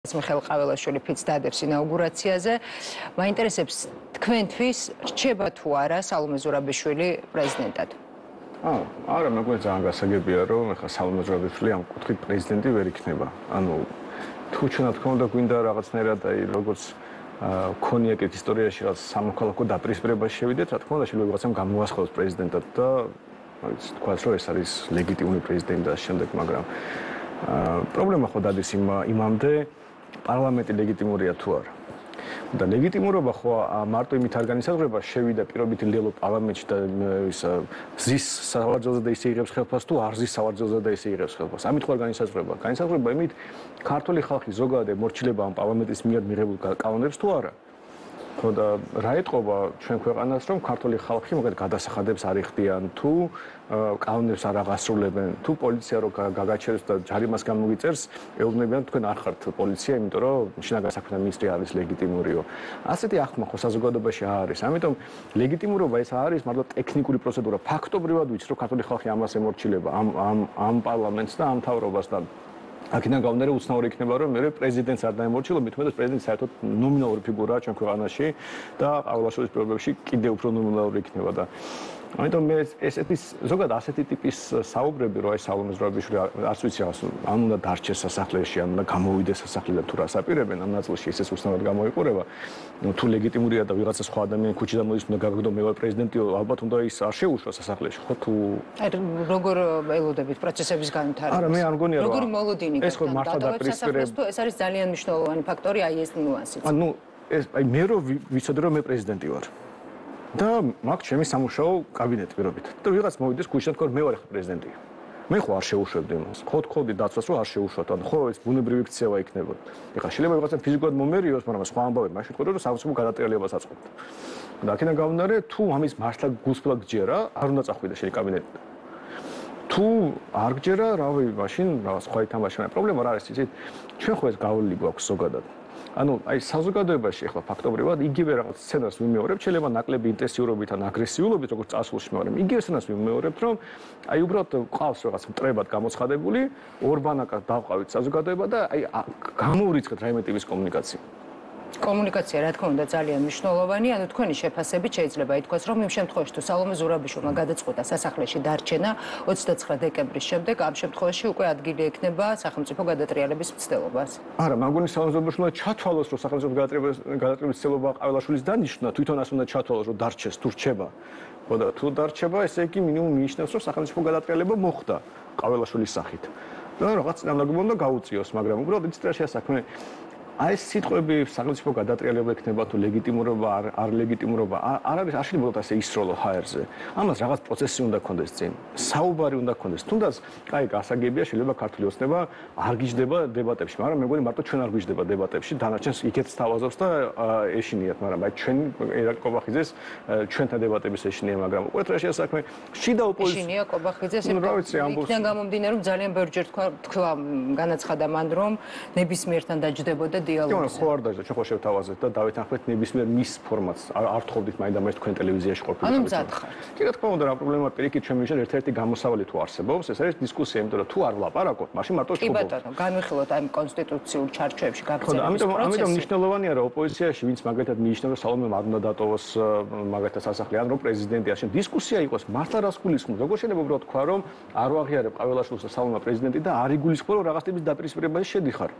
მიხეილ ყაველაშვილი ფიც დადებს ინაუგურაციაზე. მაინტერესებს თქვენთვის რჩება თუ არა სალომე ზურაბიშვილი პრეზიდენტად? არა, მეგონი ძალიან გასაგებია, რომ ეხლა სალომე ზურაბიშვილი ამ კუთხით პრეზიდენტი ვერ იქნება. ანუ თუ ჩვენ რა თქმა უნდა გვინდა რაღაცნაირად აი როგორც ქონია კეთ ისტორიაში რაღაც სამოქალაქო დაპირისპირებაში შევიდეთ, რა თქმა უნდა შეიძლება ვიღაცამ გამოასხელოს პრეზიდენტად და თქვა რომ ეს არის ლეგიტიმური პრეზიდენტი და შემდეგ, მაგრამ პრობლემა ხო დადის იმამდე პარლამენტი ლეგიტიმურია თუ არა. და ლეგიტიმურობა ხო მარტო იმით არ განისაზღვრება, შევიდა პირობითი ლელო პარლამენტში და ის ზის სავარძელზე და ისე იღებს ხელფასს თუ არ ზის სავარძელზე და ისე იღებს ხელფასს. ამით ხო არ განისაზღვრება. განისაზღვრება იმით, ქართული ხალხი ზოგადად ემორჩილება ამ პარლამენტის მიერ მიღებულ კანონებს თუ არა. ხო და რა ეთყობა ჩვენ ქვეყანას, რომ ქართული ხალხი მაგათ გადასახადებს არ იხდიან თუ კანონებს არ აღასრულებენ, თუ პოლიცია რო გაგაჩერებს და ჯარიმას გამოგიწერს, ეუბნებიან თქვენ არ ხართ პოლიცია, იმიტომ რომ შინაგან საქმეთა მინისტრი არის ლეგიტიმურიო. ასეთი ახმა ხო საზოგადოებაში არის. ამიტომ ლეგიტიმურობა ეს არის მარტო ტექნიკური პროცედურა. ფაქტობრივად ვიცი, რომ ქართული ხალხი ამას ემორჩილება, ამ პარლამენტს და ამ მთავრობას და აქედან გამომდინარე უცნაური იქნება, რომ მე პრეზიდენტს არ დაემორჩილო, მით უმეტეს პრეზიდენტი საერთოდ ნომინალური ფიგურაა ჩვენ ქვეყანაში და ყაველაშვილის პირობებში კიდევ უფრო ნომინალური იქნება და ამიტომ მე ესეთი ზოგადად ასეთი ტიპის საუბრები რო აი სალომე ზურაბიშვილი არც ვიცი რაღაც ან უნდა დარჩეს სასახლეში, ან უნდა გამოვიდეს სასახლიდან თუ რას აპირებენ ამ ნაწილში ესეც უცნაურად გამოიყურება. თუ ლეგიტიმურია და ვიღაცა სხვა ადამიანი ქუჩიდან მოდის უნდა გაგდო მე ვარ პრეზიდენტიო, ალბათ უნდა ის არ შეუშვა სასახლეში, ხო თუ როგორ ელოდებით პროცესების განვითარებას? არა, მე არ მგონია რომ როგორი მოლოდინი ეს ხო მართლა დაპირისპირება თუ ეს არის ძალიან მნიშვნელოვანი ფაქტორი, აი ეს ნუანსიც. ანუ ეს აი მე რო ვიცოდი რომ მე პრეზიდენტი ვარ. და მაქვს ჩემი სამუშაო კაბინეტი პირობით. და ვიღაც მოვიდეს ქუჩიდან თქვა მე ვარ ახლა პრეზიდენტი. მე ხო არ შეუშვებდი იმას. ხო თქოდი დაცვას რომ არ შეუშვათ. ანუ ხო ეს ბუნებრივი ქცევა იქნებოდა. ეხლა შეიძლება ვიღაცა ფიზიკურად მომერიოს, მაგრამ სხვა ამბავი მაშინ თქო რომ სამწუხარო გადატრიალებას აწყობთ. და აქედან გამომდინარე თუ ამის მართლა გულსხმულად გჯერა, არ უნდა წახვიდე შენი კაბინეტი. თუ არ გჯერა, რავი, მაშინ რაღაც სხვა ითამაშა. პრობლემა რა არის იცით? ჩვენ ხო ეს გავლილი გვაქვს ზოგადად. ანუ აი საზოგადოებაში ახლა ფაქტობრივად იგივე რაღაც სცენარს ვიმეორებთ, შეიძლება ნაკლები ინტენსიურობით ან აგრესიულობით, როგორც წასულში, მაგრამ იგივე სცენარს ვიმეორებთ, რომ აი უბრალოდ ყავს რაღაც მტრებად გამოცხადებული, ორბანაკად დავყავით საზოგადოება და აი გამოურიცხეთ რაიმე ტიპის კომუნიკაცია. კომუნიკაცია რა თქმა უნდა ძალიან მნიშვნელოვანი, ანუ თქვენი შეფასებით შეიძლება ითქვას, რომ იმ შემთხვევაში თუ სალომე ზურაბიშვილმა გადაწყვიტა სასახლეში დარჩენა 29 დეკემბრის შემდეგ, ამ შემთხვევაში უკვე ადგილი ექნება სახელმწიფო გადატრიალების მცდელობას. არა, მაგონი სალომე ზურაბიშვილმა ჩათვალოს, რომ სახელმწიფო გადატრიალების მცდელობა ყაველაშვილის დანიშნა, თვითონ ასე უნდა ჩათვალოს, რომ დარჩეს თუ რჩება. ხო და თუ დარჩება, ესე იგი მინიმუმ მინიშნავს, რომ სახელმწიფო გადატრიალება მოხდა ყაველაშვილის სახით. და რაღაც წინამორბედობა უნდა გაუწიოს, მაგრამ უბრალოდ იცით რა შეასაქმე აი ეს სიტყვები სახელმწიფო გადატრიალება ექნება თუ ლეგიტიმურობა არ ლეგიტიმურობა არ არის არ შეიძლება ასე ისროლო ჰაერზე. ამას რაღაც პროცესი უნდა კონდეს წინ. საუბარი უნდა კონდეს. თუნდაც კაი გასაგებია შეიძლება ქართული ოცნება არ გიждდება დებატებში, მაგრამ მეგონი მარტო ჩვენ არ გიждდება დებატებში, დანარჩენს იქეთ სთავაზობს და ეშინიათ, მაგრამ აი ჩვენ ერაკ კობახიძეს ჩვენთან დებატების ეშინია, მაგრამ უყურეთ რა შეასაქმე შიდა ოპოზიცია. ეშინია კობახიძეს, იქიდან გამომდინარე რომ ძალიან ბევრჯერ თქვა განაცხადა მან რომ ნებისმიერთან დაждდებოდა დიალოგზე. ხო არ დაждდა, ჩვენ ხო შევთავაზეთ და დავეთანხმეთ ნებისმიერ მის ფორმატს. არ თხოვდით მაინდა-მაინც თქვენ ტელევიზიაში ყოფილიყო. ანუ მზად ხართ. კი რა თქმა უნდა, რა პრობლემა პირიქით ჩვენ მიშენ ერთ-ერთი გამოსავალი თუ არსებობს, ეს არის დისკუსია, იმიტომ რომ თუ არ ვლაპარაკოთ, მაშინ მარტო შეგობთ. კი ბატონო, განვიხილოთ ამ კონსტიტუციურ ჩარჩოებში გაგრძელების პროცესი. ამიტომ მნიშვნელოვანია რომ ოპოზიციაში ვინც მაგათად მიიჩნევს, სალომემ არ უნდა დატოვოს მაგათად სასახლე, ან რომ პრეზიდენტი არ შეიძლება დისკუსია იყოს, მართლა რას გულისხმობ? როგორ შეიძლება უბრალოდ თქვა რომ არ ვაღიარებ ყაველაშვილს და სალომე პრეზიდენტი და არ იგულისხმო რომ რაღაც ტიპის დაპირისპირებაში შედიხარ.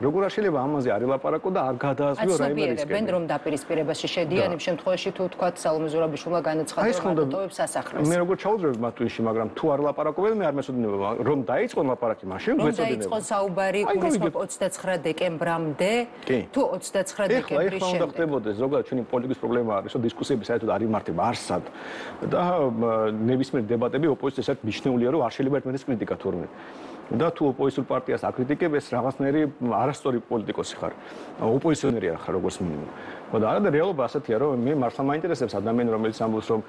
როგორ არ შეიძლება ამაზე არ ელაპარაკო და არ გადაასვიო რაიმე რისკები. აცნობიერებენ რომ დაპირისპირებაში შედიან იმ შემთხვევაში თუ თქვათ სალომე ზურაბიშვილმა განაცხადა რომ ატოვებს სასახლეს. მე როგორ ჩაუძრებ მათ თვისში, მაგრამ თუ არ ლაპარაკობენ მე არ მესოდნებობა რომ დაიწყონ ლაპარაკი, მაშინ გვეცოდინება. რომ დაიწყონ საუბარი გულისხმობ 29 დეკემბრამდე თუ 29 დეკემბრის შემდეგ. ეხლა უნდა ხდებოდეს ზოგადად ჩვენი პოლიტიკის პრობლემა არის, რომ დისკუსიები საერთოდ არ იმართება არსად და ნებისმიერ დებატები ოპოზიციას ერთ მიჩნეულია რომ არ შეიძლება ერთმანეთის კრიტიკა თორმე. და თუ ოპოზიციურ პარტიას აკრიტიკებ, ეს რაღაცნაირი არასწორი პოლიტიკოსი ხარ. ოპოზიციონერი არ ხარ როგორც მინიმუმ. ხო და არა და რეალობა ასეთია, რომ მე მართლა მაინტერესებს ადამიანი, რომელიც ამბობს, რომ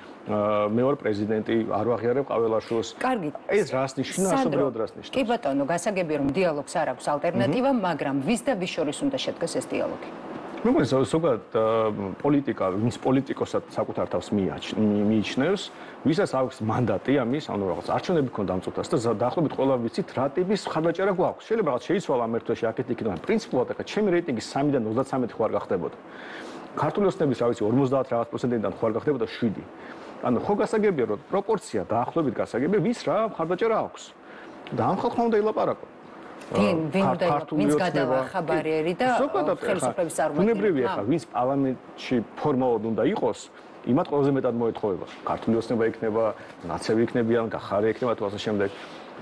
მე ვარ პრეზიდენტი, არ ვაღიარებ ყაველაშვილს. კარგი. ეს რას ნიშნავს, ასობრად რას ნიშნავს? კი ბატონო, გასაგებია რომ დიალოგს არ აქვს ალტერნატივა, მაგრამ ვის და ვის შორის უნდა შედგეს ეს დიალოგი? მეგონი ზოგადად პოლიტიკა, ვინც პოლიტიკოსად საკუთარ თავს მიიჩნევს, ვისაც აქვს მანდატი ამის, ანუ რაღაც არჩევნები ქონდა დამწუთას და დაახლოებით ყველა ვიცით რა ტიპის ხარდაჭერა გვაქვს. შეიძლება რაღაც შეიცვალა ამ ერთ თვეში აქეთ იქიდან, პრინციპულად ახლა ჩემი რეიტინგი 3-დან 33 ხო არ გახდებოდა. ქართული ოცნების რა ვიცი 50 რაღაც პროცენტიდან ხო არ გახდებოდა 7. ანუ ხო გასაგებია რომ პროპორცია დაახლოებით გასაგებია ვის რა ხარდაჭერა აქვს. და ამ ხალხმა უნდა ილაპარაკო. ვინც გადავახა ბარიერი და ხელისუფლების წარმომადგენელი. ბუნებრივია ხა, ვინც პარლამენტში ფორმალურად უნდა იყოს, იმათ ყველაზე მეტად მოეთხოვება. ქართული ოცნება იქნება, ნაცები იქნებიან, გახარე იქნება თუ ასე შემდეგ.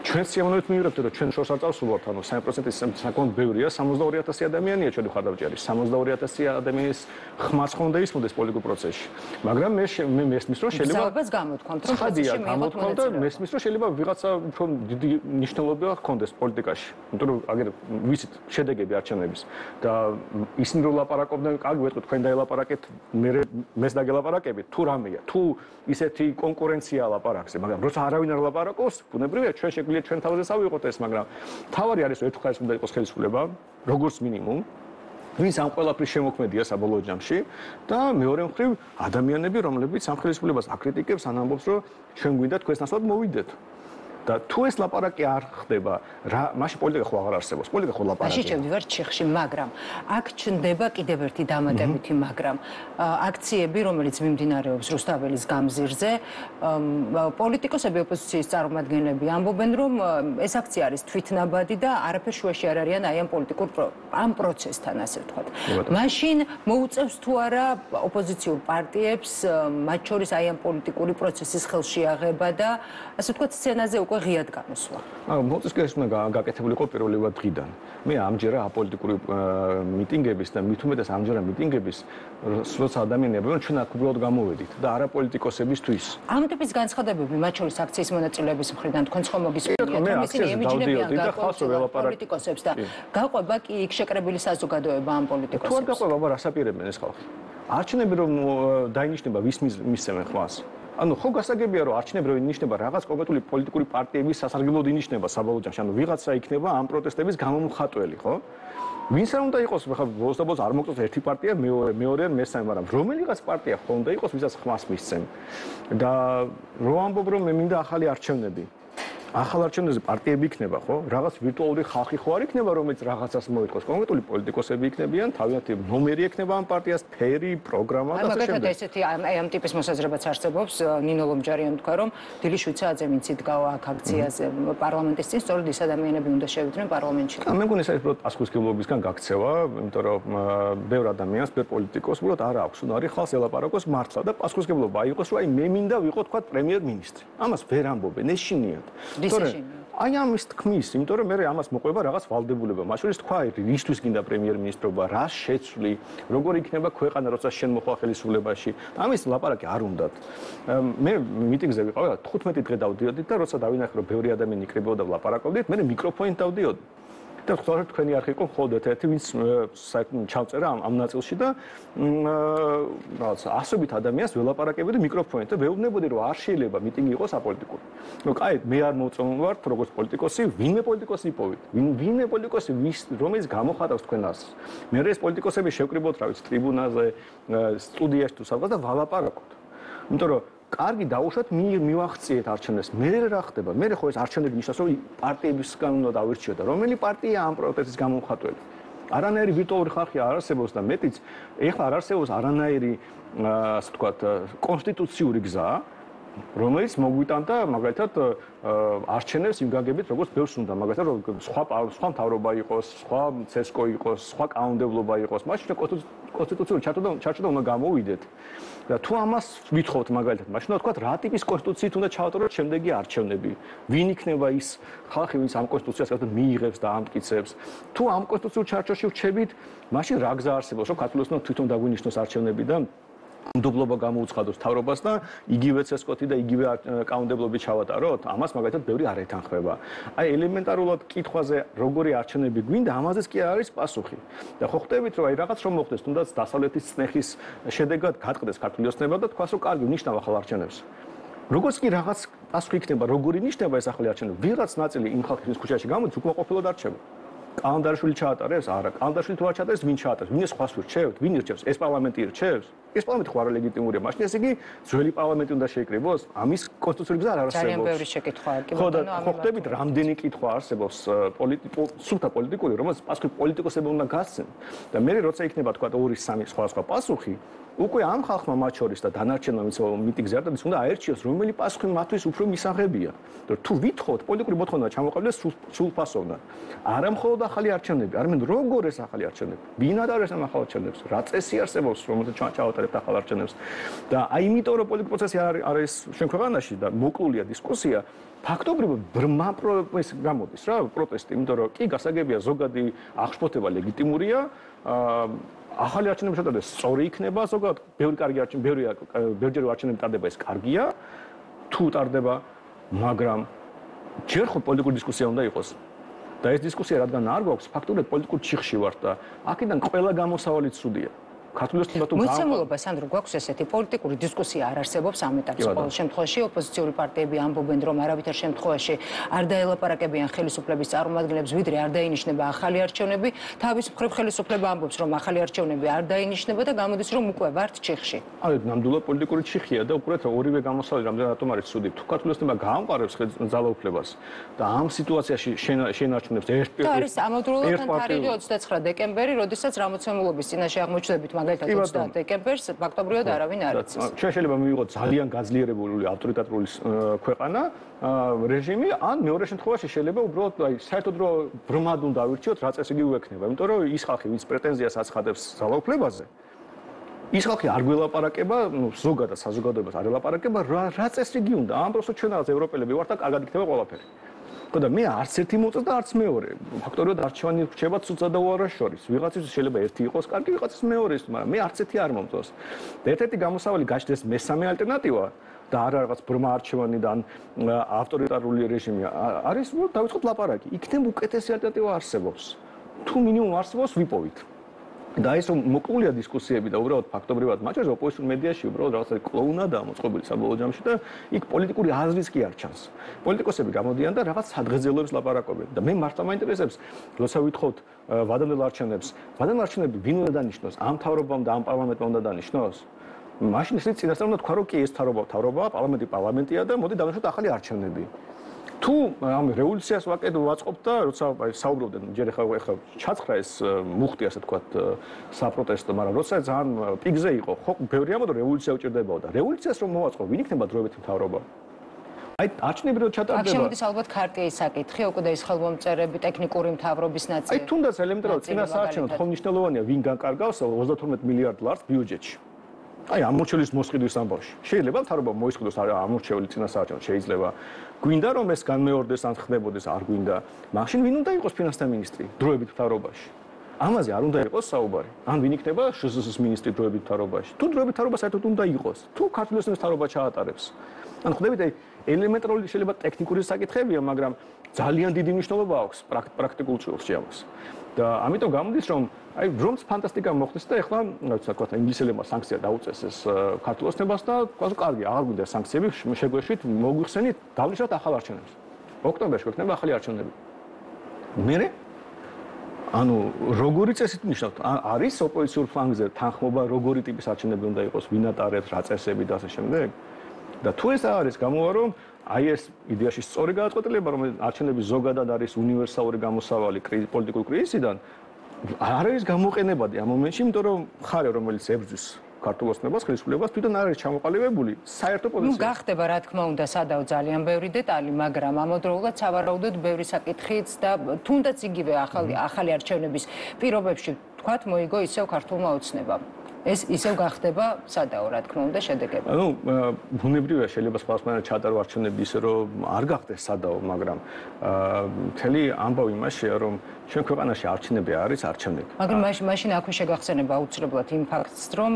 ჩვენ სიამოვნებით მივიღებთ, რომ ჩვენ შორს არ წავსულობთ, ანუ 3%-ის საკმაოდ ბევრია, 62,000 ადამიანია ჩვენი ხარდაჭერი, 62,000 ადამიანის ხმაც ხონდა ისმოდეს პოლიტიკურ პროცესში. მაგრამ მე მესმის, რომ შეიძლება გზაობას გამოთქვამთ, რომ პროცესში მიიღოთ და მესმის, რომ შეიძლება ვიღაცა უფრო დიდი მნიშვნელობა ჰქონდეს პოლიტიკაში. იმიტომ რომ აგერ ვიცით შედეგები არჩევნების და ისინი რომ ლაპარაკობდნენ, კარგი ვეთქვი, თქვენ დაელაპარაკეთ, მეც დაგელაპარაკებით, თუ რამეა, თუ ისეთი კონკურენცია ლაპარაკზე, მაგრამ როცა არავინ არ ლაპარაკობს, ბუნებრივია ჩვენ შეგვიძლია ჩვენ თავზე წავიღოთ ეს, მაგრამ თავარი არის რომ ერთხელ უნდა იყოს ხელისუფლება, როგორც მინიმუმ, ვინც ამ ყველაფრის შემოქმედია საბოლოო ჯამში და მეორე მხრივ ადამიანები, რომლებიც ამ ხელისუფლებას აკრიტიკებს, ან ამბობს, რომ ჩვენ გვინდა თქვენს ნაცვლად მოვიდეთ. და თუ ეს ლაპარაკი არ ხდება, რა, მაშინ პოლიტიკა ხო აღარ არსებობს. პოლიტიკა ხო ლაპარაკია. მაშინ შევდივარ ჩიხში, მაგრამ აქ ჩნდება კიდევ ერთი დამატებითი, მაგრამ აქციები, რომელიც მიმდინარეობს რუსთაველის გამზირზე, პოლიტიკოსები, ოპოზიციის წარმომადგენლები ამბობენ, რომ ეს აქცია არის თვითნაბადი და არაფერ შუაში არ არიან აი ამ პროცესთან, ასე ვთქვათ. მაშინ მოუწევს თუ არა ოპოზიციურ პარტიებს, მათ შორის აი ამ პოლიტიკური პროცესის ხელშეაღება და ასე ვთქვათ სცენაზე ღიად გამოსვლა. მოწესკი ეს უნდა გაკეთებულიყო პირველივე დღიდან. მე ამჯერა აპოლიტიკური მიტინგების და მით უმეტეს ამჯერა მიტინგების, როცა ადამიანები რომ ჩვენ აქ უბრალოდ გამოვედით და არა პოლიტიკოსებისთვის. ამ ტიპის განცხადებები, მათ შორის აქციის მონაწილეების მხრიდან თქვენ ხო მოგისმენთ, რომ ისინი ემიჯნებიან პოლიტიკოსებს და გაყვება კი იქ შეკრებილი საზოგადოება ამ პოლიტიკოსებს. თუ არ გაყვება, აბა რას აპირებენ ეს ხალხი? არჩევნები რომ დაინიშნება ვის მისცემენ ხმას? ანუ ხო გასაგებია რომ არჩევნები რომ ინიშნება რაღაც კონკრეტული პოლიტიკური პარტიების სასარგებლოდ ინიშნება საბოლოო ჯამში, ანუ ვიღაცა იქნება ამ პროტესტების გამომხატველი, ხო? ვინც არ უნდა იყოს, ხა ბოლოს და ბოლოს არ მოგწონს ერთი პარტია, მეორე ან მესამე, მაგრამ რომელიღაც პარტია ხო უნდა იყოს, ვისაც ხმას მისცემ. და რო ამბობ რომ მე მინდა ახალი არჩევნები. ახალ არჩევნებზე პარტიები იქნება, ხო? რაღაც ვირტუალური ხალხი ხო არ იქნება, რომელიც რაღაცას მოითხოვს. კონკრეტული პოლიტიკოსები იქნებიან, თავიანთი ნომერი ექნება ამ პარტიას, ფერი, პროგრამა და ასე შემდეგ. აი, ესეთი ამ ტიპის მოსაზრებაც არსებობს. ნინო ლომჯარიანი თქვა, რომ დილის 7 საათზე ვინც იდგავა აქ აქციაზე პარლამენტის წინ, სწორედ ის ადამიანები უნდა შევიდნენ პარლამენტში. მე მგონი ეს არის უბრალოდ პასუხისმგებლობისგან გაქცევა, იმიტომ რომ ბევრ ადამიანს, ბევრ პოლიტიკოსს უბრალოდ არ აქვს უნარი ხალხს ელაპარაკოს მართლა და პასუხისმგებლობა იყოს, რომ აი მე მინდა ვიყო თქვა პრემიერ-მინისტრი. ამას ვერ ამბობენ, ეშინიათ. აი ამის თქმის, იმიტომ რომ მე ამას მოყვება რაღაც ვალდებულება. მათ შორის თქვა, რისთვის გინდა პრემიერ-მინისტრობა, რა შეცვლი, როგორ იქნება ქვეყანა, როცა შენ მოხვალ ხელისუფლებაში. ამის ლაპარაკი არ უნდათ. მე მიტინგზე ვიყავი 15 დღე დავდიოდი და როცა დავინახე, რომ ბევრი ადამიანი იქნებოდა და ვლაპარაკობდით, მე მიკროფონით დავდიოდი. და ხვალ თქვენი არხი იყო მხოლოდ ერთ-ერთი, ვინც ჩავწერა ამ ნაწილში და რაღაც ასობით ადამიანს ველაპარაკებდი მიკროფონით და ვეუბნებოდი, რომ არ შეიძლება მიტინგი იყოს აპოლიტიკური. ნუ კაი, მე არ მოწონვართ როგორც პოლიტიკოსი, ვინმე პოლიტიკოსი იპოვით. ვინმე პოლიტიკოსი, რომელიც გამოხატავს თქვენ ასს. მე ეს პოლიტიკოსები შევკრიბოთ, რა ვიცი, ტრიბუნაზე, სტუდიაში თუ სადღაც და ვალაპარაკოთ. იმიტომ რომ კარგი დაუშვათ მივახციეთ არჩევნებს. მე რა ხდება? მე ხო ეს არჩევნები ნიშნავს, რომ პარტიებისგან უნდა დავირჩიოთ და რომელი პარტია ამ პროტესტის გამომხატველი. არანაირი ვირტუალური ხალხი არ არსებობს და მეტიც ეხლა არ არსებობს არანაირი ასე ვთქვათ კონსტიტუციური გზა, რომელიც მოგვიტანდა მაგალითად არჩევნებს იმ გაგებით, როგორც ბევრს უნდა, მაგალითად სხვა მთავრობა იყოს, სხვა ცესკო იყოს, სხვა კანონმდებლობა იყოს, მაშინ კონსტიტუციური ჩარჩო უნდა გამოვიდეთ. და თუ ამას ვითხოვთ მაგალითად, მაშინ უნდა თქვათ რა ტიპის კონსტიტუციით უნდა ჩავატაროთ შემდეგი არჩევნები. ვინ იქნება ის ხალხი, ვინც ამ კონსტიტუციას მიიღებს და ამტკიცებს. თუ ამ კონსტიტუციურ ჩარჩოში ვჩებით, მაშინ რა გზა არსებობს, რომ ქართული ოცნება თვითონ დაგვინიშნოს არჩევნები და დუბლობა გამოუცხადოს თავრობას და იგივე ცესკოთი და იგივე კანონმდებლობები ჩავატაროთ, ამას მაგალითად ბევრი არ ეთანხმება. აი ელემენტარულად კითხვაზე როგორი არჩევნები გვინდა, ამაზეც კი არის პასუხი. და ხო ხვდებით, რომ აი რაღაც რომ მოხდეს, თუნდაც დასავლეთის წნეხის შედეგად გატყდეს ქართული ოცნება და თქვას, რომ კარგი ნიშნავ ახალ არჩევნებს. როგორც კი რაღაც პასუხი იქნება, როგორი ნიშნება ეს ახალი არჩევნები, ვიღაც ნაწილი იმ ხალხის ქუჩაში გამოდის, უკმაყოფილად არჩევა. კალანდარშვილი ჩაატარებს? არა. კალანდარშვილი თუ არ ჩაატარებს, ვინ ჩაატარებს? ვინ ეს ხვალს ურჩევთ? ვინ ირჩევს? ეს პარლამენტი ირჩევს? ეს პარლამენტი ხო არ ლეგიტიმურია. მაშინ ესე იგი ძველი პარლამენტი უნდა შეიკრიბოს? ამის კონსტიტუციური გზა არ არსებობს. ძალიან ბევრი შეკითხვაა კი ხო და ხო ხდებით რამდენი კითხვა არსებობს სულთა პოლიტიკური, რომელიც პასუხი პოლიტიკოსებმა უნდა გასცენ. და მე როცა იქნება თქვა 2-3 სხვა პასუხი, უკვე ამ ხალხმა მათ შორის და დანარჩენმა მიტინგზე არ დადის უნდა აერჩიოს რომელი პასუხი მათთვის უფრო მისაღებია. თუ ვითხოვთ პოლიტიკური მოთხოვნა ჩამოყალიბდეს სრულფასოვნად. არა მხოლოდ ახალი არჩევნები, არამედ როგორ ეს ახალი არჩევნები? ვინ არის ამ ახალ არჩევნებს? რა წესი არსებობს, რომელსაც ჩავატარებთ ახალ არჩევნებს? და აი იმიტომ რომ პოლიტიკური პროცესი არის ჩვენ ქვეყანაში და მოკლულია დისკუსია, ფაქტობრივად ბრმა გამოდის რა პროტესტი, იმიტომ რომ კი გასაგებია ზოგადი აღშფოთება ლეგიტიმურია, ახალი არჩევნები შეტარდეს სწორი იქნება, ზოგადად ბევრი კარგი არჩევნები, ბევრჯერ არჩევნები ტარდება, ეს კარგია, თუ ტარდება, მაგრამ ჯერ ხო პოლიტიკური დისკუსია უნდა იყოს. და ეს დისკუსია რადგან არ გვაქვს, ფაქტობრივად პოლიტიკურ ჩიხში ვართ და აქედან ყველა გამოსავალი ცუდია. ქართულოს თუნდაც თუ მოცემულობა სანდრო გვაქვს ესეთი პოლიტიკური დისკუსია არ არსებობს ამ ეტაპზე. ყოველ შემთხვევაში ოპოზიციური პარტიები ამბობენ, რომ არავითარ შემთხვევაში არ დაელაპარაკებიან ხელისუფლების წარმომადგენლებს, ვიდრე არ დაინიშნება ახალი არჩევნები. თავის მხრივ ხელისუფლება ამბობს, რომ ახალი არჩევნები არ დაინიშნება და გამოდის, რომ უკვე ვართ ჩიხში. აი, ნამდვილად პოლიტიკური ჩიხია და უყურეთ რა ორივე გამოსავალი რამდენად რატომ არის ცუდი. თუ ქართულოს თემა გაამყარებს ძალაუფლებას და ამ სიტუაციაში შენარჩუნებს ერთ და არის ამავდროულად თარიღი 29 დეკემბერი, როდესაც რამოცემულობის წინაშე აღმოჩნდებით მაგალითად 20 დეკემბერს ფაქტობრივად არავინ არ იცის. ჩვენ შეიძლება მივიღოთ ძალიან გაძლიერებული ავტორიტარული ქვეყანა რეჟიმი, ან მეორე შემთხვევაში შეიძლება უბრალოდ აი საერთოდ რომ ბრმად უნდა ავირჩიოთ, რა წესი იგი უექნება. იმიტომ რომ ის ხალხი, ვინც პრეტენზიას აცხადებს ძალაუფლებაზე, ის ხალხი არ გველაპარაკება, ზოგადად საზოგადოებას არ ელაპარაკება, რა წესი იგი უნდა. ამ პროცესში ჩვენ რაღაც ევროპელები ვართ და კარგად იქნება ყველაფერი. და მე არც ერთი მოწესდა და არც მეორე. ფაქტობრივად არჩევანი რჩება ცუცა და უარას შორის. ვიღაცის შეიძლება ერთი იყოს კარგი, ვიღაცის მეორე ის, მაგრამ მე არც ერთი არ მომწონს. და ერთ-ერთი გამოსავალი გაჩნდეს მესამე ალტერნატივა და არა რაღაც ბრმა არჩევანი და ავტორიტარული რეჟიმი არის, რომ დავიწყოთ ლაპარაკი. იქნებ უკეთესი ალტერნატივა არსებობს. თუ მინიმუმ არსებობს, ვიპოვით. და ეს რომ მოკლულია დისკუსიები და უბრალოდ ფაქტობრივად მათ შორის ოპოზიციურ მედიაში უბრალოდ რაღაცა კლოუნადაა მოწყობილი საბოლოო ჯამში და იქ პოლიტიკური აზრის კი არ ჩანს. პოლიტიკოსები გამოდიან და რაღაც სადღეძელოებს ლაპარაკობენ და მე მართლა მაინტერესებს, როცა ვითხოვთ ვადამდელ არჩევნებს, ვადამდელ არჩევნები ვინ უნდა დანიშნოს? ამ მთავრობამ და ამ პარლამენტმა უნდა დანიშნოს? მაშინ ისე წინასწარ უნდა თქვა, რომ კი ეს მთავრობაა, პარლამენტია და მოდი დავნიშნოთ ახალი არჩევნები. თუ ამ რევოლუციას ვაწყობთ და როცა საუბრობდნენ ჯერ ახლა ჩაცხრა ეს მუხტი ასე თქვათ საპროტესტო, მაგრამ როცა ძალიან პიკზე იყო, ხო ბევრი ამბობდა რევოლუცია უჭირდებოდა და რევოლუციას რომ მოვაწყო, ვინ იქნება დროებითი მთავრობა? აი არჩევნები რო ჩატარდება. აქ შემოდის ალბათ ქარტიის საკითხი, უკვე და ის ხელმომწერები, ტექნიკური მთავრობის ნაწილი. აი თუნდაც ელემენტარულად წინასაარჩევნოდ ხო მნიშვნელოვანია ვინ განკარგავს 32 მილიარდ ლარს ბიუჯეტში. აი ამორჩევის მოსყიდვის ამბავში. შეიძლება მთავრობა მოისყიდოს ამორჩეველი წინასაარჩევნოდ, შეიძლება გვინდა რომ ეს განმეორდეს ან ხდებოდეს, არ გვინდა. მაშინ ვინ უნდა იყოს ფინანსთა მინისტრი დროებით მთავრობაში? ამაზე არ უნდა იყოს საუბარი. ან ვინ იქნება შსს მინისტრი დროებით მთავრობაში? თუ დროებით მთავრობა საერთოდ უნდა იყოს, თუ ქართულის მთავრობა ჩაატარებს. ან ხვდებით აი ელემენტარული შეიძლება ტექნიკური საკითხებია, მაგრამ ძალიან დიდი მნიშვნელობა აქვს პრაქტიკულ წილში ამას. და ამიტომ გამოდის რომ აი რომც ფანტასტიკა მოხდეს და ეხლა რა ვთქვათ ინგლისელებმა სანქცია დაუწეს ეს ქართულოს თემას და თქვათ კარგი აღარ გვინდა სანქციები შეგვეშვით მოგვიხსენით დავნიშნოთ ახალ არჩევნებს. ოქტომბერში გვექნება ახალი არჩევნები. მერე ანუ როგორი წესით ნიშნავთ არის ოპოზიციურ ფლანგზე თანხმობა როგორი ტიპის არჩევნები უნდა იყოს ვინ ატარებს რა წესები და ასე შემდეგ და თუ ეს არის გამოვა რომ აი ეს იდეაში სწორი გადაწყვეტილება რომ არჩევნები ზოგადად არის უნივერსალური გამოსავალი პოლიტიკური კრიზისიდან არ არის გამოყენებადი ამ მომენტში იმიტომ რომ ხარე რომელიც ებრძვის ქართულოს ნებას ხელისუფლებას თვითონ არ არის ჩამოყალიბებული საერთო პოზიცია. ნუ გახდება რა თქმა უნდა სადაო ძალიან ბევრი დეტალი, მაგრამ ამავდროულად სავარაუდოდ ბევრი საკითხიც და თუნდაც იგივე ახალი არჩევნების პირობებში თქვათ მოიგო ისევ ქართულმა ოცნებამ. ეს ისევ გახდება სადაო რა თქმა უნდა შედეგები. ანუ ბუნებრივია შეიძლება სხვადასხვა ჩატარო არჩევნები ისე რომ არ გახდეს სადაო, მაგრამ მთელი ამბავი იმაშია რომ ჩვენ ქვეყანაში არჩევნები არის არჩევნები. მაგრამ მაშინ აქვე შეგახსენება აუცილებლად იმ ფაქტს, რომ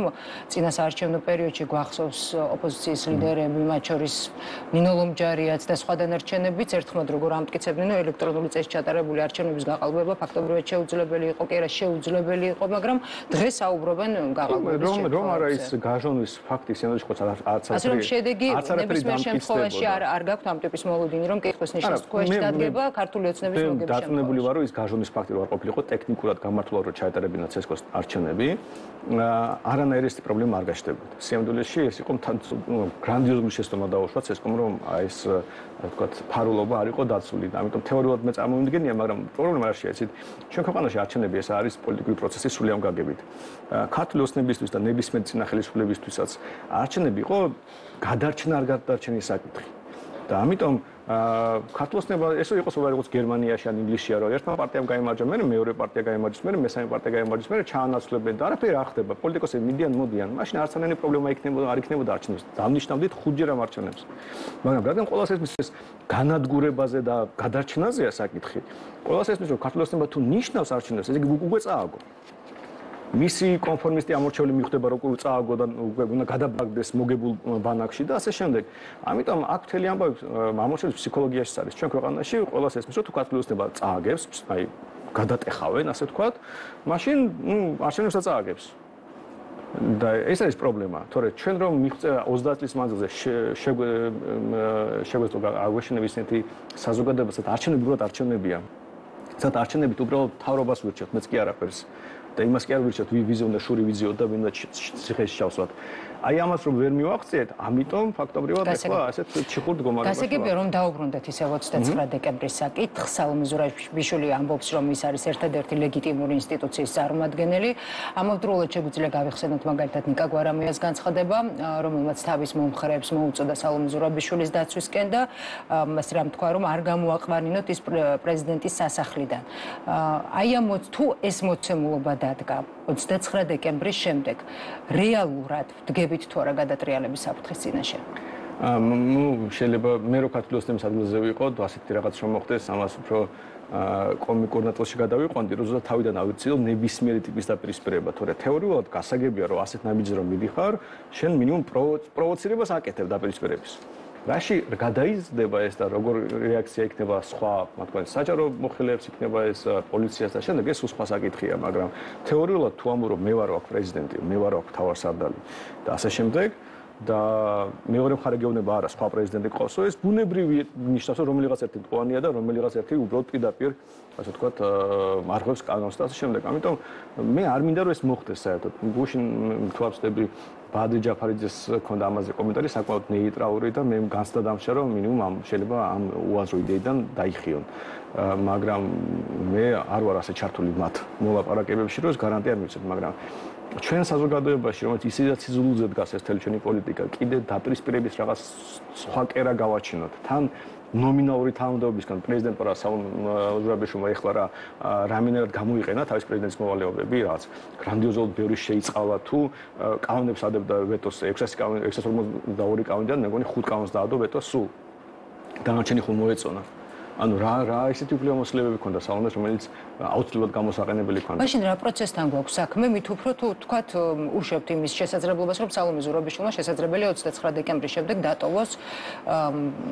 წინასაარჩევნო პერიოდში გვახსოვს ოპოზიციის ლიდერები, მათ შორის ნინო ლომჯარიაც და სხვა დანარჩენებიც ერთხმად როგორ ამტკიცებდნენ, რომ ელექტრონული წესით ჩატარებული არჩევნების გაყალბება ფაქტობრივად შეუძლებელი იყო, კი არა შეუძლებელი იყო, მაგრამ დღეს საუბრობენ რომ არა ის გაჟონვის ფაქტი სინამდვილეში ხო არც ასე რომ შედეგი ნებისმიერ შემთხვევაში არ გაქვთ ამ ტიპის მოლოდინი რომ კითხვის ნიშნის ქვეშ დადგება ქართული ოცნების მოგების შემთხვევაში. დარწმუნებული ვარ რომ ის გაჟონვის იმის ფაქტი რომ არ ყოფილიყო ტექნიკურად გამართულად რომ ჩაეტარებინა ცესკოს არჩევნები, არანაირი ეს პრობლემა არ გაჩნდებოდა. სიამოვნებაში ეს იყო გრანდიოზული შეცდომა დაუშვა ცესკომ რომ ეს თქვათ ფარულობა არ იყო დაცული და ამიტომ თეორიულად მე წარმოვიდგენია, მაგრამ პრობლემა არ შეეცით. ჩვენ ქვეყანაში არჩევნები ეს არის პოლიტიკური პროცესი სრულიად გაგებით. ქართული ოცნებისთვის და ნებისმიერ წინახელებისთვისაც არჩევნები იყო გადარჩენა არ გადარჩენის საკითხი. და ამიტომ ქართლოსნება ესო იყოს როგორც გერმანიაში ან ინგლისშია რომ ერთმა პარტიამ გაიმარჯვა, მე მეორე პარტია გაიმარჯვეს, მე მესამე პარტია გაიმარჯვეს, მე ჩაანაცვლებენ და არაფერი არ ხდება. პოლიტიკოსები მიდიან, მაშინ არცანაირი პრობლემა იქნებოდა, არ იქნებოდა არჩევნებს. დამნიშნავდით 5-ჯერ ამ არჩევნებს. მაგრამ რადგან ყოველას ეს განადგურებაზე და გადარჩენაზეა საკითხი, ყოველას ეს რომ ქართლოსნება თუ ნიშნავს არჩევნებს, ესე იგი უკვე წააგო. მისი კონფორმისტი ამორჩეული მიხვდება როგორ წააგო და უკვე უნდა გადაბაგდეს მოგებულ ბანაკში და ასე შემდეგ. ამიტომ აქ მთელი ამბავი ამორჩევის ფსიქოლოგიაში არის. ჩვენ ქვეყანაში ყოველას ესმის რომ თუ ქართლოსნება წააგებს, აი გადატეხავენ, ასე ვთქვათ, მაშინ არჩევნებსაც წააგებს. და ეს არის პრობლემა, თორე ჩვენ რომ მიღწევა 30 წლის მანძილზე შეგვეძლო აგვეშინებს ისეთი საზოგადოება, სადაც არჩევნები უბრალოდ არჩევნებია. სადაც არჩევნებით უბრალოდ თავრობას ვირჩევთ, მეც კი არაფერს. და იმას კი არ ვირჩევთ, ვიზი უნდა შური ვიზიო და ვინდა ციხეში ჩავსვათ. აი ამას რომ ვერ მივახციეთ, ამიტომ ფაქტობრივად ახლა ასეთ ჩიხურ მდგომარეობაში. გასაგებია რომ დაუბრუნდეთ ისე 29 დეკემბრის საკითხს. სალომე ზურაბიშვილი ამბობს, რომ ის არის ერთადერთი ლეგიტიმური ინსტიტუციის წარმომადგენელი. ამავდროულად შეგვიძლია გავიხსენოთ მაგალითად ნიკა გვარამიას განცხადება, რომელმაც თავის მომხრეებს მოუწოდა სალომე ზურაბიშვილის დაცვისკენ და მას რამ თქვა, რომ არ გამოაყვანინოთ ის პრეზიდენტის სასახლიდან. აი ამ თუ ეს მოცემულობა დადგა 29 დეკემბრის შემდეგ რეალურად ვდგებით თუ არა გადატრიალების საფრთხის წინაშე? შეიძლება მე რო ქართლოსნების ადგილზე ვიყო, ასეთი რაღაც რომ მოხდეს, ამას უფრო კომიკურ ნაწილში გადავიყვანდი, როცა თავიდან ავიცილო ნებისმიერი ტიპის დაპირისპირება, თორე თეორიულად გასაგებია რომ ასეთ ნაბიჯზე რომ მიდიხარ, შენ მინიმუმ პროვოცირებას აკეთებ დაპირისპირების. რაში გადაიზრდება ეს და როგორ რეაქცია იქნება სხვა, თქვენ საჯარო მოხელეებს იქნება ეს პოლიციას და შემდეგ ეს სხვა საკითხია, მაგრამ თეორიულად თუ ამბობ რომ მე ვარ აქ პრეზიდენტი, მე ვარ აქ თავარსარდალი და ასე შემდეგ და მეორე მხარე გეუბნება არა სხვა პრეზიდენტი ყავსო, ეს ბუნებრივი ნიშნავს რომ რომელიღაც ერთი მტყუანია და რომელიღაც ერთი უბრალოდ პირდაპირ ასე ვთქვათ მარღვევს კანონს და ასე შემდეგ. ამიტომ მე არ მინდა რომ ეს მოხდეს საერთოდ. გუშინ თუ ვწდები ბადრი ჯაფარიძეს ქონდა ამაზე კომენტარი საკმაოდ ნეიტრალური და მე განცდა დამშა რომ მინიმუმ შეიძლება ამ უაზრო იდეიდან დაიხიონ. მაგრამ მე არ ვარ ასე ჩართული მათ მოლაპარაკებებში რომ ეს გარანტია არ მივცეთ, მაგრამ ჩვენ საზოგადოებაში რომელიც ისედაც სიზულზე დგას ეს თელი ჩვენი პოლიტიკა კიდე დაპირისპირების რაღაც სხვა კერა გავაჩინოთ. თან ნომინალური თანამდებობისგან პრეზიდენტმა ზურაბიშვილმა ეხლა რამენერად გამოიყენა თავის პრეზიდენტის მოვალეობები, რაც გრანდიოზულად ბევრი შეიწყალა თუ კანონებს ადებდა ვეტოს 642 კანონიდან მე მგონი 5 კანონს დაადო ვეტოს სულ. დანარჩენი ხომ მოეწონა. ანუ რა ისეთი უფლებამოსილებები ქონდა სალონეს, რომელიც აუცილებლად გამოსაყენებელი ქონდა. მაშინ რა პროცესთან გვაქვს საქმე, მით უფრო თუ თქვათ უშვებთ იმის შესაძლებლობას, რომ სალომე ზურაბიშვილმა შესაძლებელია 29 დეკემბრის შემდეგ დატოვოს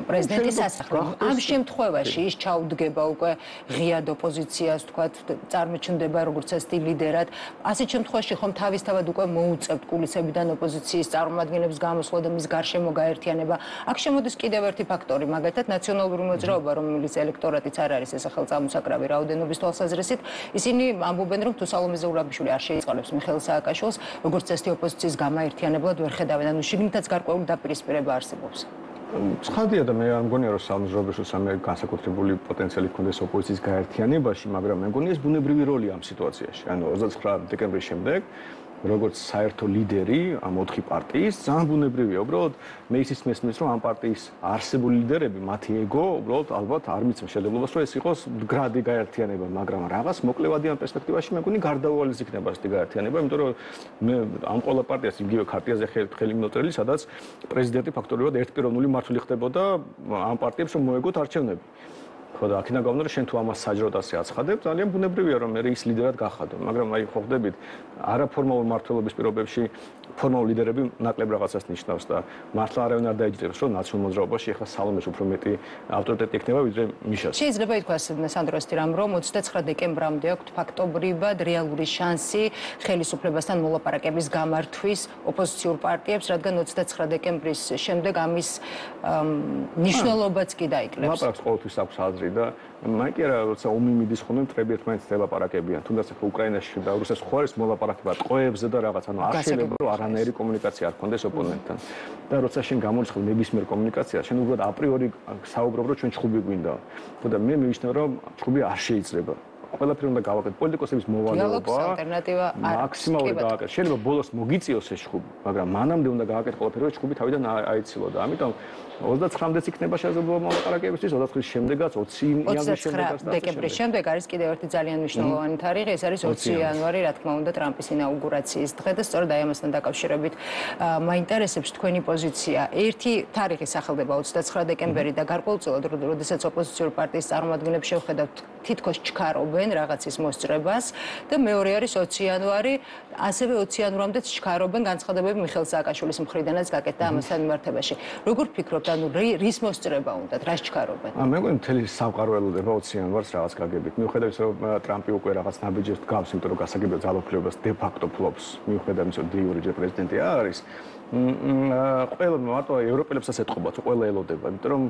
პრეზიდენტის სასახლე. ამ შემთხვევაში ის ჩაუდგება უკვე ღიად ოპოზიციას, თქვათ, წარმოჩნდება როგორც ესეთი ლიდერად. ასეთ შემთხვევაში ხომ თავისთავად უკვე მოუწევთ კულისებიდან ოპოზიციის წარმომადგენლებს გამოსვლა და მის გარშემო გაერთიანება. აქ შემოდის კიდევ ერთი ფაქტორი, მაგალითად ნაციონალური მოძრაობა, რომელიც ელექტორატიც არ არის ეს სახელწამოსაკრავი რაოდენობის თვალსაზრისით, ისინი ამბობენ, რომ თუ სალომე ზურაბიშვილი არ შეიწყალებს მიხეილ სააკაშვილს, როგორც წესი ოპოზიციის გამაერთიანებლად ვერ ხედავენ, ანუ შიგნითაც გარკვეული დაპირისპირება არსებობს. ცხადია და მე არ მგონია რომ სალომე ზურაბიშვილს ამ განსაკუთრებული პოტენციალი ჰქონდეს ოპოზიციის გაერთიანებაში, მაგრამ მე მგონია ეს ბუნებრივი როლი ამ სიტუაციაში. ანუ 29 დეკემბრის შემდეგ როგორც საერთო ლიდერი ამ 4 პარტიის, ძალიან ბუნებრივია. უბრალოდ მე ისიც მესმის, რომ ამ პარტიის არსებული ლიდერები, მათი ეგო, უბრალოდ ალბათ არ მიცემს შესაძლებლობას, რომ ეს იყოს მდგრადი გაერთიანება, მაგრამ რაღაც მოკლევადიან პერსპექტივაში მე მგონი გარდაუვალის იქნება ასეთი გაერთიანება, იმიტომ რომ მე ამ ყველა პარტიას იგივე ქარტიაზე ხელი მიმოწერილი, სადაც პრეზიდენტი ფაქტობრივად ერთპიროვნული მმართველი ხდებოდა ამ პარტიებს, რომ მოეგოთ არჩევნები. ხო და აქედან გამომდინარე შენ თუ ამას საჯაროდ ასე აცხადებ, ძალიან ბუნებრივია რომ მე ის ლიდერად გახადო, მაგრამ აი ხო ხდებით არაფორმალურ მმართველობის პირობებში ფორმალური ლიდერები ნაკლებ რაღაცას ნიშნავს და მართლა არავინ არ დაიჯერებს რომ ნაციონალურ მოძრაობაში ახლა სალომეს უფრო მეტი ავტორიტეტი ექნება ვიდრე მიშას. შეიძლება ითქვას სანდრო სტირამ რომ 29 დეკემბრამდე აქვს ფაქტობრივად რეალური შანსი ხელისუფლებასთან მოლაპარაკების გამართვის ოპოზიციურ პარტიებს, რადგან 29 დეკემბრის შემდეგ ამის მნიშვნელობაც კი დაიკლებს. ლაპარაკს ყოველთვის აქვს აზრი აზრი და მაინც კი არა როცა ომი მიდის ხოლმე მტრები ერთმანეთს ელაპარაკებიან თუნდაც ახლა უკრაინაში და რუსეთს ხო არის მოლაპარაკება ტყოებზე და რაღაც ანუ არ შეიძლება რომ არანაირი კომუნიკაცია არ ქონდეს ოპონენტთან და როცა შენ გამოიწყებ ნებისმიერ კომუნიკაციას შენ უბრალოდ აპრიორი საუბრობ რომ ჩვენ ჩხუბი გვინდა და მე მივიშნევ რომ ჩხუბი არ შეიძლება ყველაფერი უნდა გავაკეთოთ პოლიტიკოსების მოვალეობა მაქსიმალურად გავაკეთოთ შეიძლება ბოლოს მოგიწიოს ეს ჩხუბი მაგრამ მანამდე უნდა გავაკეთოთ ყველაფერი რომ ჩხუბი თავიდან აიცილოდა ამიტომ 29-მდეც იქნება შესაძლებლობა მოლაპარაკებისთვის 29-ის შემდეგაც 20 იანვრის შემდეგაც 29 დეკემბრის შემდეგ არის კიდევ ერთი ძალიან მნიშვნელოვანი თარიღი ეს არის 20 იანვარი რა თქმა უნდა ტრამპის ინაუგურაციის დღე და სწორედ აი ამასთან დაკავშირებით მაინტერესებს თქვენი პოზიცია ერთი თარიღი სახელდება 29 დეკემბერი და გარკვეულწილად როდესაც ოპოზიციური პარტიის წარმომადგენლებს შევხედავთ თითქოს ჩქარობენ რაღაცის მოსწრებას და მეორე არის 20 იანვარი ასევე 20 იანვრამდეც ჩქარობენ განცხადებები მიხეილ სააკაშვილის მხრიდანაც გაკეთდა ამასთან მიმართებაში როგორ ფიქრობთ ანუ რის მოსწრება უნდათ რას ჩქარობენ მე მგონი მთელი სამყარო ელოდება 20 იანვარს რაღაც გაგებით მიუხედავად იმისა რომ ტრამპი უკვე რაღაც ნაბიჯებს გავს იმიტომ რომ გასაგებია ძალაუფლებას დე ფაქტო ფლობს მიუხედავად იმისა რომ დე იურე პრეზიდენტი არის ყველა მარტო ევროპელებსაც ეთყობათ ყველა ელოდება იმიტომ რომ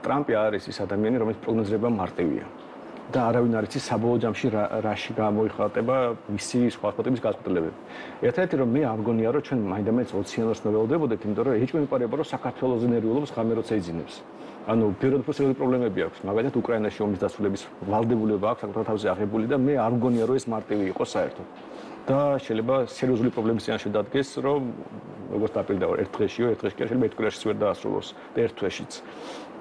ტრამპი არის ის ადამიანი რომელიც პროგნოზირება მარტივია და არავინ არ იცის საბოლოო ჯამში რაში გამოიხატება მისი სხვა ხოტების გასაკუთრებები. ერთადერთი რომ მე არ მგონია რომ ჩვენ მაინდამაინც 20 იანვარს ველოდებოდეთ, იმიტომ რომ ეჭვი მიპარება რომ საქართველოს ნერვიულობს ღამე როცა იძინებს. ანუ პირდაპირ სერიოზული პრობლემები აქვს. მაგალითად უკრაინაში ომის დასრულების ვალდებულება აქვს საკუთარ თავზე აღებული და მე არ მგონია რომ ეს მარტივი იყოს საერთოდ. და შეიძლება სერიოზული პრობლემის წინაშე დადგეს, რომ როგორც დაპირდა ერთ დღეშიო, ერთ დღეში კი შეიძლება ერთ კვირაშიც ვერ დაასრულოს და ერთ თვეშიც.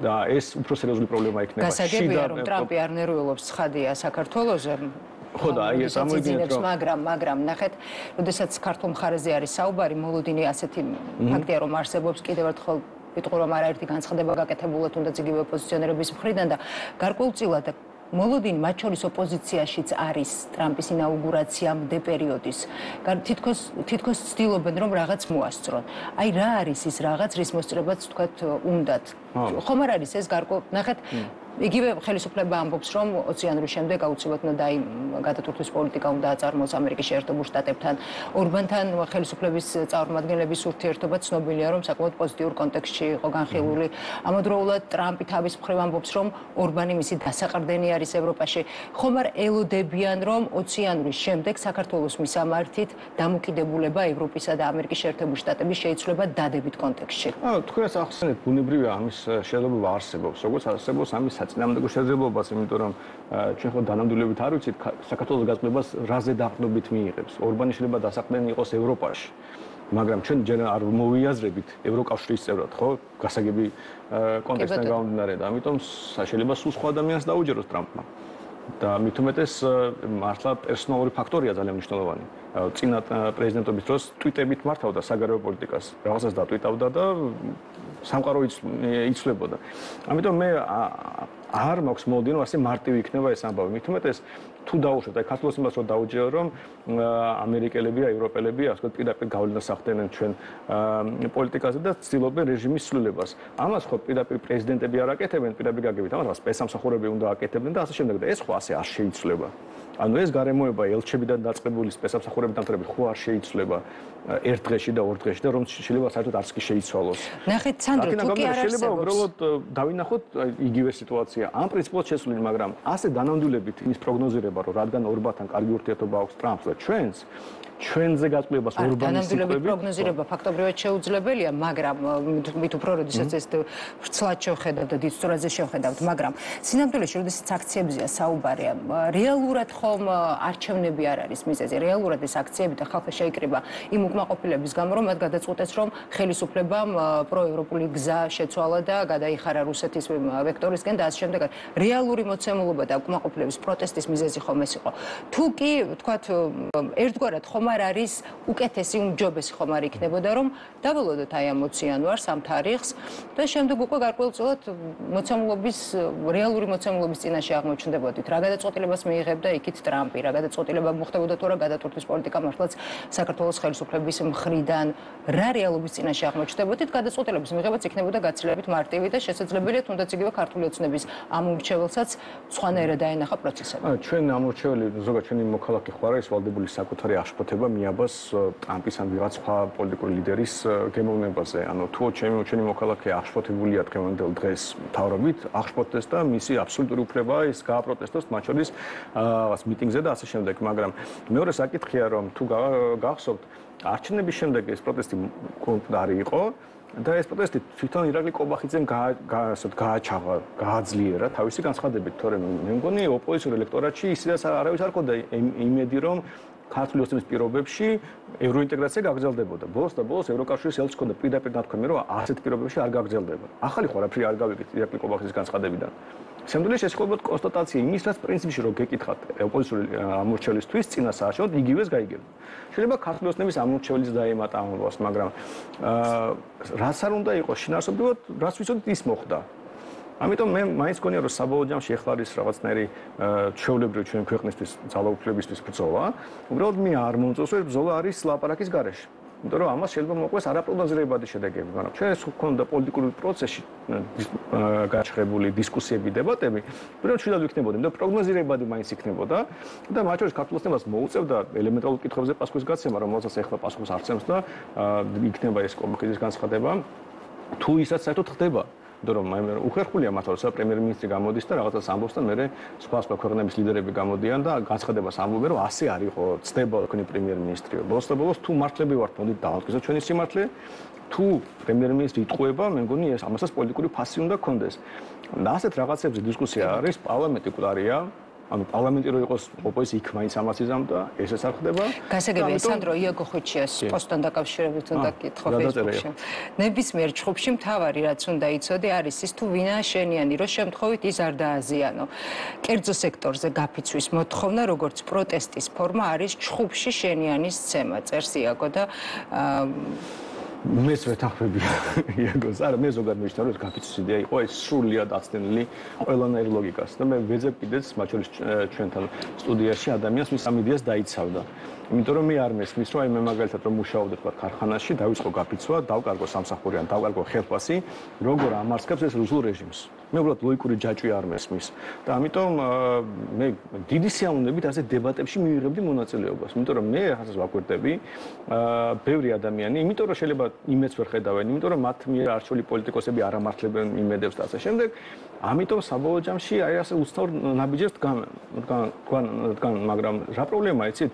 და ეს უფრო სერიოზული პრობლემა იქნება. გასაგებია რომ ტრამპი არ ნერვიულობს ცხადია საქართველოზე. ხო და აი წარმოიდგინეთ რომ მაგრამ ნახეთ, როდესაც ქართულ მხარეზე არის საუბარი, მოლოდინი ასეთი ფაქტია რომ არსებობს კიდევ ერთხელ ვიტყვი რომ არაერთი განცხადება გაკეთებულა თუნდაც იგივე ოპოზიციონერების მხრიდან და გარკვეულწილად მოლოდინი მათ შორის ოპოზიციაშიც არის ტრამპის ინაუგურაციამდე პერიოდის. თითქოს ცდილობენ რომ რაღაც მოასწრონ. აი რა არის ის რაღაც რის მოსწრებაც თქვათ უნდათ. ხომ არ არის ეს ნახეთ იგივე ხელისუფლება ამბობს რომ 20 იანვრის შემდეგ აუცილებლად უნდა გადატვირთვის პოლიტიკა უნდა აწარმოოს ამერიკის შეერთებულ შტატებთან. ორბანთან ხელისუფლების წარმომადგენლების ურთიერთობა ცნობილია რომ საკმაოდ პოზიტიურ კონტექსტში იყო განხილული. ამავდროულად ტრამპი თავის მხრივ ამბობს რომ ორბანი მისი დასაყრდენი არის ევროპაში. ხომ არ ელოდებიან რომ 20 იანვრის შემდეგ საქართველოს მისამართით დამოკიდებულება ევროპისა და ამერიკის შეერთებულ შტატების შეიცვლება დადებით კონტექსტში. თქვენს ახსენეთ ბუნებრივია ამის შესაძლებლობა არსებობს. როგორც არსებობს ამის საწინააღმდეგო შესაძლებლობაც, იმიტომ რომ ჩვენ ხო დანამდვილებით არ ვიცით საქართველოს გაწყვეტილებას რაზე დაყრდნობით მიიღებს. ორბანი შეიძლება დასაყრდენი იყოს ევროპაში. მაგრამ ჩვენ ჯერ არ მოვიაზრებით ევროკავშირის წევრად, ხო? გასაგები კონტექსტიდან გამომდინარე და ამიტომ შეიძლება სულ სხვა ადამიანს დაუჯეროს ტრამპმა. და მით უმეტეს მართლა პერსონალური ფაქტორია ძალიან მნიშვნელოვანი. წინა პრეზიდენტობის დროს ტვიტებით მართავდა საგარეო პოლიტიკას. რაღაცას დატვიტავდა და სამყარო იცვლებოდა. ამიტომ მე არ მაქვს მოლოდინი რომ ასე მარტივი იქნება ეს ამბავი. მით უმეტეს თუ დაუშვათ, აი ქართულს იმას რომ დაუჯერო რომ ამერიკელები, ევროპელები ასე ვთქვათ პირდაპირ გავლენას ახდენენ ჩვენ პოლიტიკაზე და ცდილობენ რეჟიმის ცვლილებას. ამას ხო პირდაპირ პრეზიდენტები არ აკეთებენ, პირდაპირ გაგებით, ამას სპეცსამსახურები უნდა აკეთებდნენ და ასე შემდეგ და ეს ხო ასე არ შეიცვლება. ანუ ეს გარემოება ელჩებიდან დაწყებული სპეცსამსახურებიდან თრები ხო არ შეიცვლება ერთ დღეში და ორ დღეში და რომ შეიძლება საერთოდ არც კი შეიცვალოს. ნახეთ სანდრო, თუ კი არ შეიძლება უბრალოდ დავინახოთ იგივე სიტუაცია. ამ პრინციპულად შესული, მაგრამ ასე დანამდვილებით იმის პროგნოზირება, რომ რადგან ორბანთან კარგი ურთიერთობა აქვს ტრამპს და ჩვენზე გაწყვეტილებას ორბანის სიტყვები პროგნოზირება ფაქტობრივად შეუძლებელია, მაგრამ მით უფრო როდესაც ეს ვრცლად შევხედავთ და დიდწურაზე შევხედავთ, მაგრამ სინამდვილეში როდესაც აქციებზეა საუბარი, რეალურად ხომ არჩევნები არ არის მიზეზი, რეალურად ეს აქციები და ხალხი შეიკრიბა იმ უკმაყოფილების გამო, რომ მათ გადაწყვეტეს, რომ ხელისუფლებამ პროევროპული გზა შეცვალა და გადაიხარა რუსეთის ვექტორისკენ და ასე შემდეგ. რეალური მოცემულობა და უკმაყოფილების პროტესტის მიზეზი ხომ ეს იყო. თუ კი, ვთქვათ, ერთგვარად ხომ არ არის უკეთესი უმჯობესი ხომ არ იქნებოდა რომ დაველოდოთ აი ამ 20 იანვარს ამ თარიღს და შემდეგ უკვე გარკვეულწილად მოცემულობის რეალური მოცემულობის წინაშე აღმოჩნდებოდით. რა გადაწყვეტილებას მიიღებდა იქით ტრამპი, რა გადაწყვეტილება მოხდებოდა თუ რა გადატვირთვის პოლიტიკა მართლაც საქართველოს ხელისუფლების მხრიდან, რა რეალობის წინაშე აღმოჩნდებოდით, გადაწყვეტილების მიღებაც იქნებოდა გაცილებით მარტივი და შესაძლებელია თუნდაც იგივე ქართული ოცნების ამ უმრჩეველსაც სხვანაირად დაენახა პროცესები. ჩვენ ჩვენი ამორჩეველი ზოგადად ჩვენი მოქალაქე ხარ არის ვალდებული საკუთარი აღშფოთება მიაბას ტრამპის ან ვიღაც სხვა პოლიტიკური ლიდერის გემოვნებაზე. ანუ თუ ჩვენი მოქალაქე აღშფოთებულია დღევანდელ დღეს მთავრობით, აღშფოთდეს და მისი აბსოლუტური უფლება ის გააპროტესტოს მათ შორის რაღაც მიტინგზე და ასე შემდეგ, მაგრამ მეორე საკითხია რომ თუ გახსოვთ არჩევნების შემდეგ ეს პროტესტი კონკრეტული იყო და ეს პროტესტი თვითონ ირაკლი კობახიძემ გააჩაღა, გააძლიერა თავისი განცხადებით, თორემ მე მგონი ოპოზიციურ ელექტორატში ისედაც არავის არ ყოდა იმედი რომ ქართული ოსტების პირობებში ევროინტეგრაცია გაგრძელდებოდა. ბოლოს და ბოლოს ევროკავშირის ელჩს ჰქონდა პირდაპირ ნათქვამი, რომ ასეთ პირობებში არ გაგრძელდება. ახალი ხო არაფერი არ გავიგეთ ირაკლი კობახიძის განცხადებიდან. შემდგომში ეს ხდება კონსტატაცია იმის, რაც პრინციპში რო გეკითხათ ოპოზიციური ამორჩევლისთვის წინა საარჩევნოდ იგივეს გაიგებთ. შეიძლება ქართული ოსტების ამორჩევლიც დაემატა ამბავს, მაგრამ რაც არ უნდა იყოს შინაარსობრივად, რაც ვიცოდით ის მოხდა. ამიტომ მე მაინც მგონია რომ საბოლოო ჯამში ეხლა არის რაღაცნაირი ჩვეულებრივი ჩვენ ქვეყნისთვის ძალაუფლებისთვის ბრძოლა. უბრალოდ მე არ მომწონს რომ ბრძოლა არის ლაპარაკის გარეშე. იმიტომ რომ ამას შეიძლება მოყვეს არაპროგნოზირებადი შედეგები, მაგრამ ჩვენ ეს გვქონდა პოლიტიკური პროცესში გაჩხრებული დისკუსიები, დებატები, უბრალოდ შეიძლება იქნებოდა, იმიტომ პროგნოზირებადი მაინც იქნებოდა და მათ შორის ქართულ ოსტებას მოუწევდა ელემენტარულ კითხვებზე პასუხის გაცემა, რომელსაც ეხლა პასუხს არცემს და იქნება ეს კომიტეტის განცხადება, თუ ისაც საერთოდ ხდება. იმიტომ რომ უხერხულია მათ როცა პრემიერ-მინისტრი გამოდის და რაღაცას ამბობს და მე სხვა ქვეყნების ლიდერები გამოდიან და განცხადებას ამბობენ რომ ასე არ იყო, ცდება თქვენი პრემიერ-მინისტრიო. ბოლოს და ბოლოს თუ მართლები ვართ, მოდით დავამტკიცოთ ჩვენი სიმართლე. თუ პრემიერ-მინისტრი იტყუება, მე მგონი ეს ამასაც პოლიტიკური ფასი უნდა გქონდეს. და ასეთ რაღაცებზე დისკუსია არის, პარლამენტი კვლარია. ანუ პარლამენტი რო იყოს ოპოზიცია იქ მაინც ამას იზამდა, ესეც არ ხდება. გასაგებია სანდრო იაგო ხუჩიას პოსტთან დაკავშირებით უნდა გითხო ფეისბუქში. ნებისმიერ ჯგუფში მთავარი რაც უნდა იცოდე არის ის თუ ვინაა შენიანი, რომ შემთხვევით ის არ დააზიანო. კერძო სექტორზე გაფიცვის მოთხოვნა, როგორც პროტესტის ფორმა არის ჯგუფში შენიანის ცემა, წერს იაგო და მეც ვეთანხმები იაგოს. არა, მე ზოგადად მიშნარ რომ გაფიცვის იდეა იყო ეს სრულიად აცდენილი ყველანაირ ლოგიკას და მე ვეძებ კიდეც მათ შორის ჩვენთან სტუდიაში ადამიანს მის ამ იდეას დაიცავდა. იმიტომ რომ მე არ მესმის რომ აი მე მაგალითად რომ მუშაობდი თქვა ქარხანაში, დავიწყო გაფიცვა, დავკარგო სამსახური ან დავკარგო ხელფასი, როგორ ამარცხებს ეს რუსულ რეჟიმს. მე უბრალოდ ლოიკური ჯაჭვი არ მესმის და ამიტომ მე დიდი სიამოვნებით ასე დებატებში მივიღებდი მონაწილეობას. იმიტომ რომ მე ახაც ვაკვირდები ბევრი ადამიანი, იმიტომ რომ შეიძლება იმეც ვერ ხედავენ, იმიტომ რომ მათ მიერ არჩეული პოლიტიკოსები არ ამართლებენ იმედებს და ასე შემდეგ. ამიტომ საბოლოო ჯამში აი ასე უცნაურ ნაბიჯებს დგან, მაგრამ რა პრობლემაა იცით?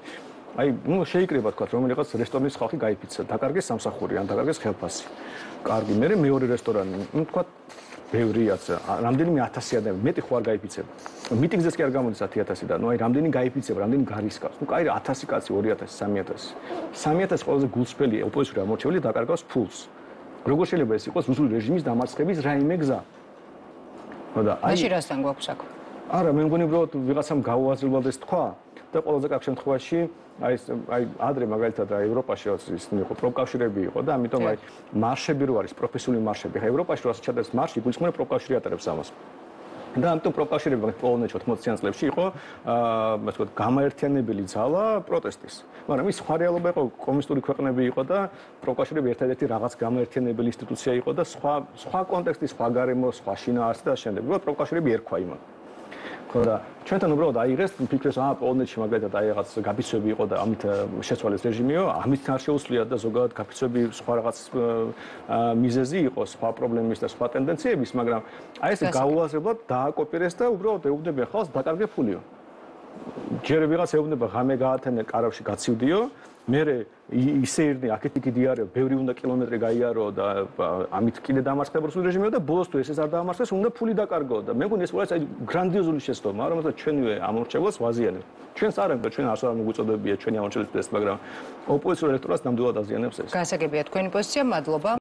აი, ნუ შეიკრება თქვა რომელიღაც რესტორნის ხალხი გაიფიცა, დაკარგეს სამსახური ან დაკარგეს ხელფასი. კარგი, მე მეორე რესტორანი, ნუ თქვა ბევრიაც, რამდენიმე 1000 ადამიანი, მეტი ხო არ გაიფიცება. მიტინგზეც კი არ გამოდის 10000 და ნუ აი რამდენი გაიფიცება, რამდენი გარისკავს. ნუ კაი 1000 კაცი, 2000, 3000. 3000 ყველაზე გულწრფელი ოპოზიციური ამორჩეველი დაკარგავს ფულს. როგორ შეიძლება ეს იყოს რუსული რეჟიმის დამარცხების რაიმე გზა? ხო და აი მაშინ რასთან გვაქვს საქმე? არა, მე მგონი უბრალოდ ვიღაცამ გაუაზრებლად ეს თქვა და ყველაზე კარგ შემთხვევაში აი ადრე მაგალითად ევროპაში ისინი იყო პროფკავშირები იყო და ამიტომ აი მარშები რო არის პროფესიული მარშები. ხა ევროპაში როცა ჩადეს მარში, გულისხმობ პროფკავშირი ატარებს ამას. და ამიტომ პროფკავშირები პოლონეთში 80-იან წლებში იყო ასე ვთქვათ გამაერთიანებელი ძალა პროტესტის. მაგრამ ის სხვა რეალობა იყო, კომუნისტური ქვეყნები იყო და პროფკავშირები ერთადერთი რაღაც გამაერთიანებელი ინსტიტუცია იყო და სხვა კონტექსტი, სხვა გარემო, სხვა შინაარსი და შემდეგ. უბრალოდ პროფკავშირები ერქვა იმან. ხო და ჩვენთან უბრალოდ აიღეს ფიქრეს პოლონეთში მაგალითად აი რაღაც გაფიცვები იყო და ამით შეცვალეს რეჟიმიო, ამით არ შეუსვლია და ზოგადად გაფიცვები სხვა რაღაც მიზეზი იყო, სხვა პრობლემის და სხვა ტენდენციების, მაგრამ აი ეს გაუაზრებლად დააკოპირეს და უბრალოდ ეუბნება ხალხს დაკარგე ფულიო. ჯერ ვიღაც ეუბნება ღამე გაათენე კარავში გაცივდიო, მე ისე ერნე აქეთ იქ დიარეო, ბევრი უნდა კილომეტრი გაიარო და ამით კიდე დამარცხება რუსული რეჟიმიო და ბოლოს თუ ესეც არ დაამარცხეს, უნდა ფული დაკარგო და მე მგონი ეს არის აი გრანდიოზული შეცდომა, რომელსაც ჩვენივე ამორჩევლებს ვაზიანებთ. ჩვენს არ ამბობთ, ჩვენ არც არ მოგვიწოდებია ჩვენი ამორჩევლების, მაგრამ ოპოზიციურ ელექტორატს ნამდვილად აზიანებს ეს. გასაგებია თქვენი პოზიცია, მადლობა.